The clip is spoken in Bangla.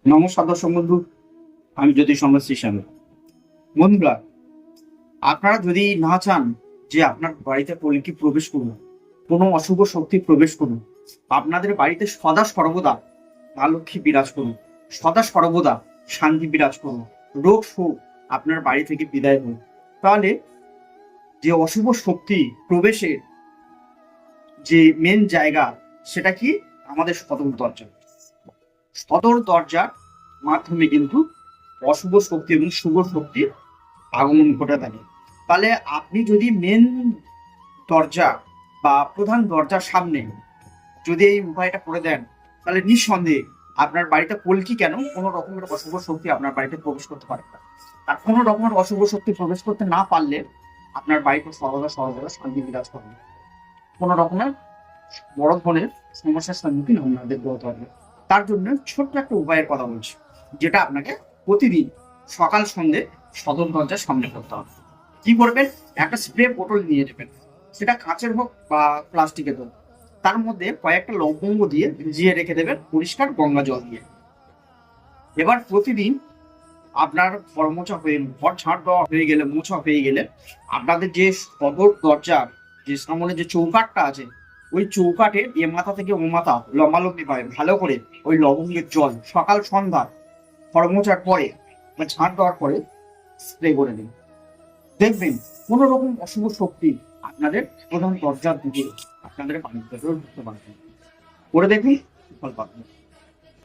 নমস্কার দর্শক বন্ধু, আমি জ্যোতিষ শ্রী বন্ধুরা, আপনারা যদি না চান যে আপনার বাড়িতে কলকি প্রবেশ করুন, কোনো অশুভ শক্তি প্রবেশ করুন, আপনাদের বাড়িতে সদা সর্বদা মা লক্ষ্মী বিরাজ করুন, সদা সর্বদা শান্তি বিরাজ করুন, রোগ শোক আপনার বাড়ি থেকে বিদায় করুন, তাহলে যে অশুভ শক্তি প্রবেশের যে মেন জায়গা সেটা কি? আমাদের সদর দরজা। সদর দরজার মাধ্যমে কিন্তু অশুভ শক্তি এবং শুভ শক্তির আগমন ঘটে থাকে। তাহলে আপনি যদি মেন দরজা বা প্রধান দরজার সামনে যদি এই উপায়টা করে দেন, তাহলে নিঃসন্দেহে আপনার বাড়িতে কলকি কেন, কোনো রকমের অশুভ শক্তি আপনার বাড়িতে প্রবেশ করতে পারে না। আর কোনো রকমের অশুভ শক্তি প্রবেশ করতে না পারলে আপনার বাড়িতে সর্বদা সর্বদা শান্তি বিরাজ করবে। কোনো রকমের বড় ধরনের সমস্যার সম্মুখীন আপনাদের হতে হবে। তার জন্য ছোট্ট একটা উপায়ের কথা বলছি, যেটা আপনাকে প্রতিদিন সকাল সন্ধ্যে সদর দরজার সামনে করতে হবে। কি করবেন? একটা স্প্রে বোতল নিয়ে নেবেন, সেটা কাঁচের হোক বা প্লাস্টিকের হোক। তার মধ্যে কয়েকটা লবঙ্গ দিয়ে ভিজিয়ে রেখে দেবেন পরিষ্কার গঙ্গা জল দিয়ে। এবার প্রতিদিন আপনার ঘর মোছা হয়ে, ঘর ঝাড় দেওয়া হয়ে গেলে, মোছা হয়ে গেলে, আপনাদের যে সদর দরজার যে সামনে যে চৌকাঠটা আছে, ওই চৌকাঠের এ মাথা থেকে ও মাথা লম্বালম্বি ভাবে ভালো করে ওই লবঙ্গের জল সকাল সন্ধ্যা ঘর মোছার পরে বা ঝাড় দেওয়ার পরে স্প্রে করে দিন। দেখবেন কোনো রকম অশুভ শক্তি আপনাদের প্রধান দরজার দিকে আপনাদের বাড়িতে ঢুকতে পারবে। করে দেখুন, ফল পাবেন।